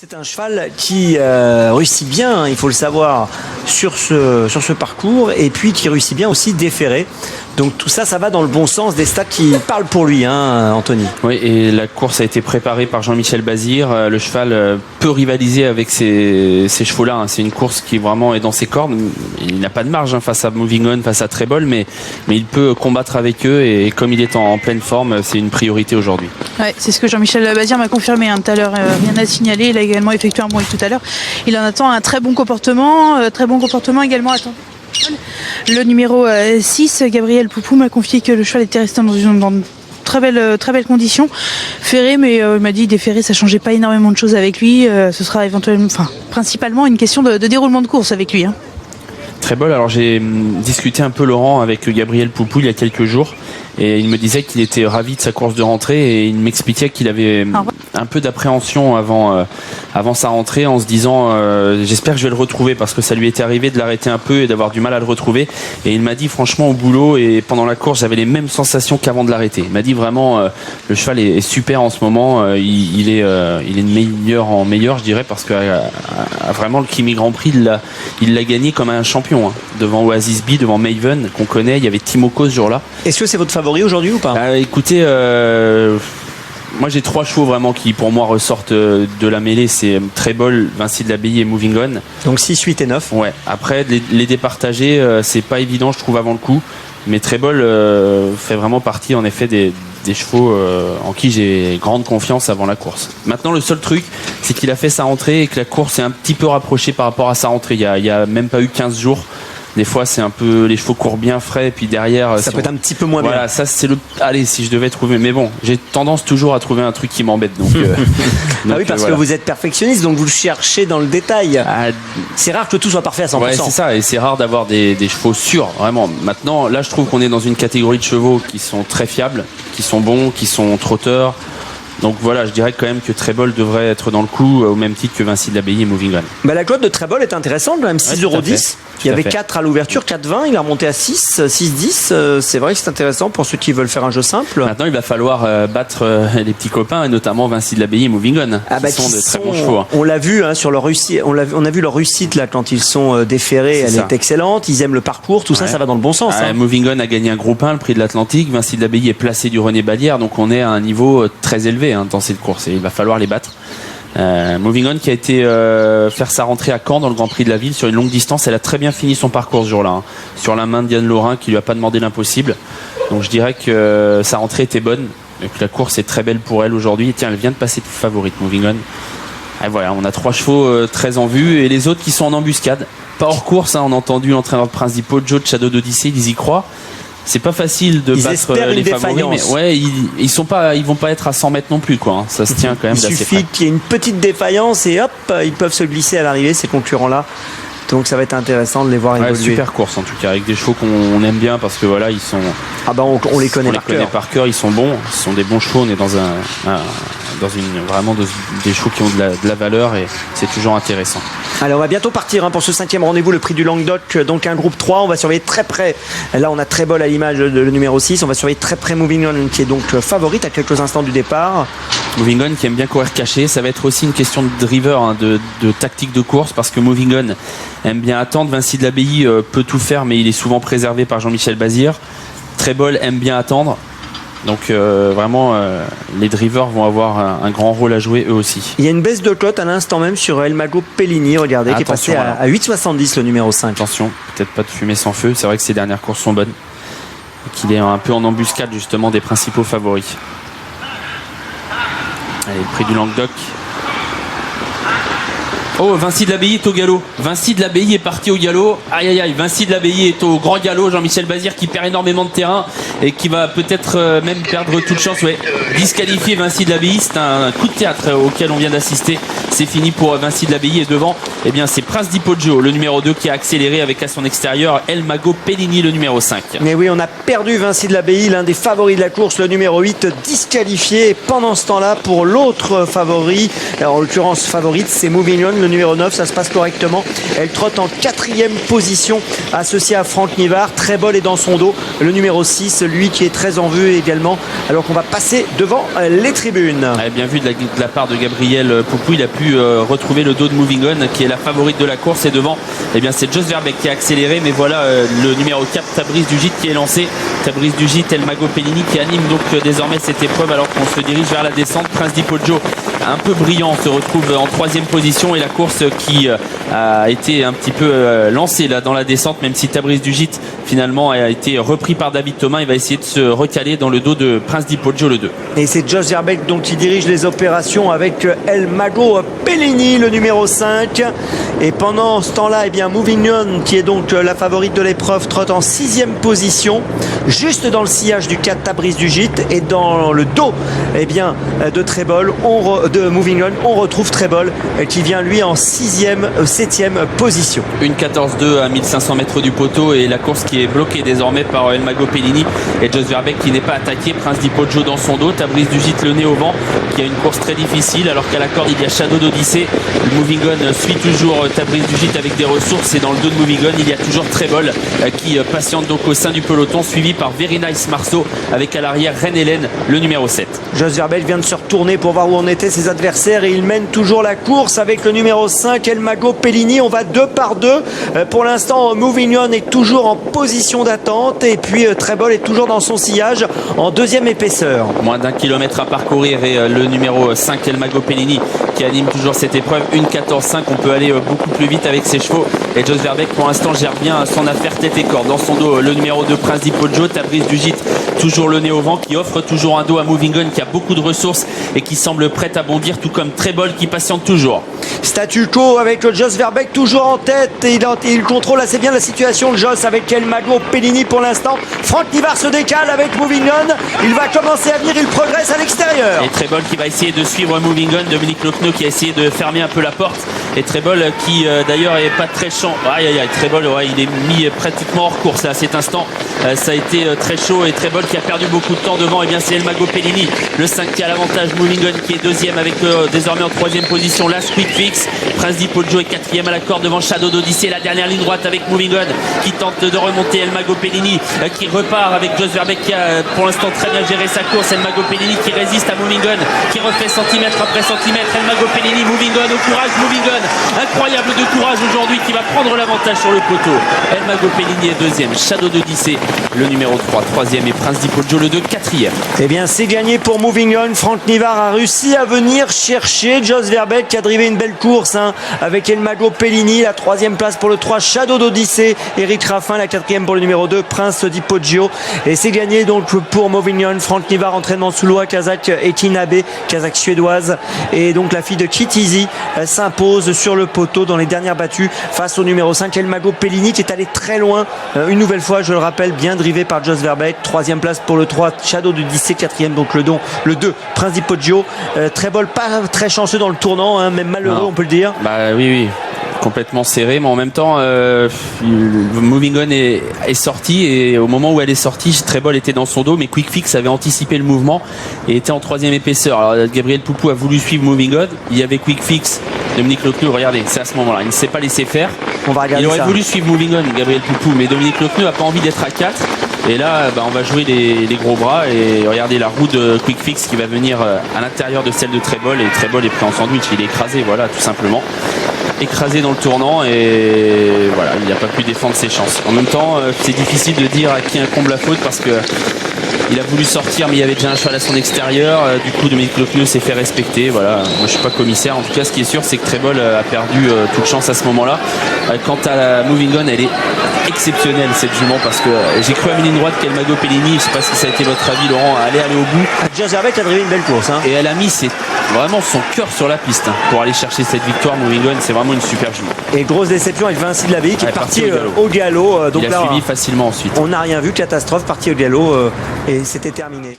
C'est un cheval qui réussit bien, il faut le savoir, sur ce parcours, et puis qui réussit bien aussi déféré. Donc tout ça, ça va dans le bon sens, des stats qui parlent pour lui, hein, Anthony. Oui, et la course a été préparée par Jean-Michel Bazir. Le cheval peut rivaliser avec ces chevaux-là, hein. C'est une course qui vraiment est dans ses cordes. Il n'a pas de marge face à Moving On, face à Treble, mais il peut combattre avec eux, et comme il est en pleine forme, c'est une priorité aujourd'hui. Ouais, c'est ce que Jean-Michel Bazir m'a confirmé tout à l'heure, rien à signaler. Il a également effectué un bruit tout à l'heure. Il en attend un très bon comportement également. Attends. Le numéro 6, Gabriel Poupou, m'a confié que le cheval était resté dans de très belles conditions. Ferré, mais il m'a dit déferré, ça changeait pas énormément de choses avec lui. Ce sera principalement une question de déroulement de course avec lui. Hein. Très bon. Alors j'ai discuté un peu, Laurent, avec Gabriel Poupou il y a quelques jours, et il me disait qu'il était ravi de sa course de rentrée, et il m'expliquait qu'il avait un peu d'appréhension avant sa rentrée, en se disant j'espère que je vais le retrouver, parce que ça lui était arrivé de l'arrêter un peu et d'avoir du mal à le retrouver. Et il m'a dit franchement, au boulot et pendant la course, j'avais les mêmes sensations qu'avant de l'arrêter. Il m'a dit vraiment le cheval est super en ce moment, il est de meilleur en meilleur, je dirais, parce que vraiment le Kimi Grand Prix il l'a gagné comme un champion, hein, devant Oasis B, devant Maven qu'on connaît. Il y avait Timoko ce jour-là. Est-ce que c'est votre favori aujourd'hui ou pas? Écoutez, moi j'ai 3 chevaux vraiment qui pour moi ressortent de la mêlée. C'est Treble, Vinci de l'Abbaye et Moving On. Donc 6, 8 et 9. Ouais. Après les départager, c'est pas évident, je trouve, avant le coup. Mais Treble fait vraiment partie en effet des chevaux en qui j'ai grande confiance avant la course. Maintenant, le seul truc, c'est qu'il a fait sa rentrée et que la course est un petit peu rapprochée par rapport à sa rentrée. Il y a même pas eu 15 jours. Des fois, c'est un peu, les chevaux courent bien frais, et puis derrière, ça peut être un petit peu moins bien. Voilà, ça c'est allez, si je devais trouver, mais bon, j'ai tendance toujours à trouver un truc qui m'embête, donc. Ah oui, parce que vous êtes perfectionniste, donc vous le cherchez dans le détail. C'est rare que tout soit parfait à 100%. Ouais, c'est ça, et c'est rare d'avoir des chevaux sûrs, vraiment. Maintenant, là, je trouve qu'on est dans une catégorie de chevaux qui sont très fiables, qui sont bons, qui sont trotteurs. Donc voilà, je dirais quand même que Treble devrait être dans le coup, au même titre que Vinci de l'Abbaye et Moving On. La cote de Treble est intéressante, quand même, 6,10 €. Il y avait 4 à l'ouverture, 4,20, il a remonté à 6, 6,10. C'est vrai que c'est intéressant pour ceux qui veulent faire un jeu simple. Maintenant, il va falloir battre les petits copains, et notamment Vinci de l'Abbaye et Moving On. Qui sont de très bons chevaux. On l'a vu sur leur réussite, on a vu leur réussite là quand ils sont déférés, elle est excellente. Ils aiment le parcours, tout ça va dans le bon sens. Moving On a gagné un groupe 1, le prix de l'Atlantique. Vinci de l'Abbaye est placé du René Balière, donc on est à un niveau très élevé dans cette course, et il va falloir les battre. Moving On qui a été faire sa rentrée à Caen dans le Grand Prix de la Ville sur une longue distance. Elle a très bien fini son parcours ce jour-là, sur la main de Diane Laurin qui lui a pas demandé l'impossible. Donc je dirais que sa rentrée était bonne et que la course est très belle pour elle aujourd'hui. Et tiens, elle vient de passer favorite, Moving On. Et voilà, on a 3 chevaux très en vue, et les autres qui sont en embuscade, pas hors course. On a entendu l'entraîneur de Principaux, Joe de Shadow d'Odyssée, ils y croient. C'est pas facile de battre les favoris, mais ouais, ils vont pas être à 100 mètres non plus, quoi. Ça se tient quand même d'assez près. Il suffit qu'il y ait une petite défaillance et hop, ils peuvent se glisser à l'arrivée, ces concurrents-là. Donc ça va être intéressant de les voir évoluer. Super course en tout cas, avec des chevaux qu'on aime bien, parce que voilà, ils sont. On les connaît par cœur. Ils sont bons, ce sont des bons chevaux. On est vraiment des chevaux qui ont de la valeur, et c'est toujours intéressant. Allez, on va bientôt partir pour ce 5e rendez-vous, le prix du Languedoc, donc un groupe 3. On va surveiller très près. Là, on a Treble à l'image, le numéro 6. On va surveiller très près Moving On, qui est donc favorite à quelques instants du départ. Moving On qui aime bien courir caché. Ça va être aussi une question de driver, de tactique de course, parce que Moving On aime bien attendre. Vinci de l'Abbaye peut tout faire, mais il est souvent préservé par Jean-Michel Bazir. Treble aime bien attendre. Donc vraiment, les drivers vont avoir un grand rôle à jouer eux aussi. Il y a une baisse de cote à l'instant même sur El Mago Pellini, regardez, qui est passé à 8,70, le numéro 5. Attention, peut-être pas de fumée sans feu. C'est vrai que ses dernières courses sont bonnes, et qu'il est un peu en embuscade justement des principaux favoris. Allez, le prix du Languedoc. Oh, Vinci de l'Abbaye est au galop. Vinci de l'Abbaye est parti au galop. Aïe aïe aïe, Vinci de l'Abbaye est au grand galop. Jean-Michel Bazir qui perd énormément de terrain et qui va peut-être même perdre toute chance. Ouais, disqualifier Vinci de l'Abbaye, c'est un coup de théâtre auquel on vient d'assister. C'est fini pour Vinci de l'Abbaye, et devant, eh bien, c'est Prince di Poggio, le numéro 2, qui a accéléré avec à son extérieur El Mago Pellini, le numéro 5. Mais oui, on a perdu Vinci de l'Abbaye, l'un des favoris de la course, le numéro 8, disqualifié. Et pendant ce temps-là, pour l'autre favori, alors, en l'occurrence favorite, c'est Moving On, le numéro 9, ça se passe correctement. Elle trotte en 4e position, associée à Franck Nivard. Trébol est dans son dos. Le numéro 6, lui qui est très en vue également, alors qu'on va passer devant les tribunes. Bien vu de la part de Gabriel Poupou, il a pu retrouver le dos de Moving On, qui est la favorite de la course. Et devant, c'est Jos Verbeek qui a accéléré, mais voilà le numéro 4, Tabriz du Gite, qui est lancé. Tabriz du Gite, El Mago Pellini qui anime donc désormais cette épreuve alors qu'on se dirige vers la descente. Prince Di Poggio, un peu brillant, se retrouve en 3e position, et la course qui a été un petit peu lancée là dans la descente, même si Tabriz du Gite finalement a été repris par David Thomas. Il va essayer de se recaler dans le dos de Prince Di Poggio, le 2. Et c'est Jos Verbeek donc qui dirige les opérations avec El Mago Pellini, le numéro 5. Et pendant ce temps-là, Moving On, qui est donc la favorite de l'épreuve, trotte en 6e position, juste dans le sillage du 4 Tabriz du Gite, et dans le dos de Trébol, de Moving On, on retrouve Trébol qui vient lui en 7e position. Une 14-2 à 1500 mètres du poteau, et la course qui est bloquée désormais par El Mago Pellini et Jos Verbeek qui n'est pas attaqué. Prince Di Poggio dans son dos, Tabriz du Gite le nez au vent, qui a une course très difficile, alors qu'à la corde il y a Shadow d'Odyssée. Le Moving On suit toujours Tabriz du Gite avec des ressources, et dans le dos de Moving On il y a toujours Trébol qui patiente donc au sein du peloton, suivi par Very Nice Marceau avec à l'arrière Reine Hélène, le numéro 7. Jos Verbeek vient de se retourner pour voir où en étaient ses adversaires, et il mène toujours la course avec le numéro 5 El Mago Pellini. On va 2 par 2. Pour l'instant, Moving On est toujours en position d'attente, et puis Trébol est toujours dans son sillage en 2e épaisseur. Moins d'1 kilomètre à parcourir, et le numéro 5 El Mago Pellini qui anime toujours cette épreuve. Une 14-5, on peut aller beaucoup plus vite avec ses chevaux, et Jos Verbeek pour l'instant gère bien son affaire tête et corde. Dans son dos, le numéro 2 Prince Di Poggio, Tabriz du Gite toujours le nez au vent, qui offre toujours un dos à Moving On, qui a beaucoup de ressources et qui semble prête à bondir, tout comme Trébol qui patiente toujours. Statu quo avec Jos Verbeek toujours en tête, et il contrôle assez bien la situation de Jos avec El Mago Pellini pour l'instant. Franck Nivard se décale avec Moving On, il va commencer à venir, il progresse à l'extérieur. Et Trébol qui va essayer de suivre Moving On, Dominique Lochnau qui a essayé de fermer un peu la porte, et Trébol qui d'ailleurs est pas très chaud. Trébol il est mis pratiquement hors course là à cet instant. Ça a été très chaud, et Trébol qui a perdu beaucoup de temps devant. C'est El Mago Pellini, le 5 qui a l'avantage. Moving On qui est 2e avec désormais en 3e position Last Quick Fix. Prince Di Poggio est 4e à la corde devant Shadow d'Odyssée. La dernière ligne droite avec Moving On qui tente de remonter. El Mago Pellini qui repart avec Jos Verbeek qui a pour l'instant très bien géré sa course. El Mago Pellini qui résiste à Moving On, qui refait centimètre après centimètre. El Mago Pellini, Moving On, au courage Moving On, incroyable de courage aujourd'hui, qui va prendre l'avantage sur le poteau. El Mago Pellini est 2e, Shadow d'Odyssée le numéro 3 3e, et Prince Di Poggio le 2 4e. C'est gagné pour Moving On. Franck Nivard a réussi à venir chercher Jos Verbeek qui a drivé une belle course avec El Mago Pellini. La 3e place pour le 3 Shadow d'Odyssée, Eric Raffin. La 4e pour le numéro 2 Prince Di Poggio, et c'est gagné donc pour Moving On. Franck Nivard, entraînement soulois, Kazakh Etinabe, Kazakh suédoise, et donc la fille de Kitizi s'impose sur le poteau dans les dernières battues face au numéro 5 El Mago Pellini, qui est allé très loin une nouvelle fois, je le rappelle, bien drivé par Jos Verbeek. 3e place pour le 3 Shadow d'Odyssée, 4e donc le 2 Prince Di Poggio. Trébol pas très chanceux dans le tournant, même malheureux, on peut le dire. Oui, complètement serré, mais en même temps Moving On est sorti, et au moment où elle est sortie, Trébol était dans son dos, mais Quick Fix avait anticipé le mouvement et était en 3e épaisseur. Alors Gabriel Poupou a voulu suivre Moving On, il y avait Quick Fix, Dominique Lochnau, regardez, c'est à ce moment-là, il ne s'est pas laissé faire. On va regarder il aurait ça. voulu suivre Moving On, Gabriel Poupou, mais Dominique Lochnau n'a pas envie d'être à 4. Et là, on va jouer les gros bras, et regardez la roue de Quick Fix qui va venir à l'intérieur de celle de Trébol, et Trébol est pris en sandwich, il est écrasé, voilà, tout simplement. Écrasé dans le tournant, et voilà, il n'a pas pu défendre ses chances. En même temps, c'est difficile de dire à qui incombe la faute, parce que il a voulu sortir, mais il y avait déjà un cheval à son extérieur. Du coup, Dominique Lochnau s'est fait respecter. Voilà, moi je suis pas commissaire. En tout cas, ce qui est sûr, c'est que Trébol a perdu toute chance à ce moment-là. Quant à la Moving On, elle est exceptionnelle cette jument, parce que j'ai cru à une ligne droite qu'El Mago Pellini, je sais pas si ça a été votre avis, Laurent, à aller au bout. Jos Verbeek a drivé une belle course. Et elle a mis vraiment son cœur sur la piste pour aller chercher cette victoire. Moving On, c'est vraiment une super jument. Et grosse déception avec Vinci de l'Abbaye qui est parti au galop. Donc il a suivi facilement ensuite. On n'a rien vu, catastrophe, parti au galop, et c'était terminé.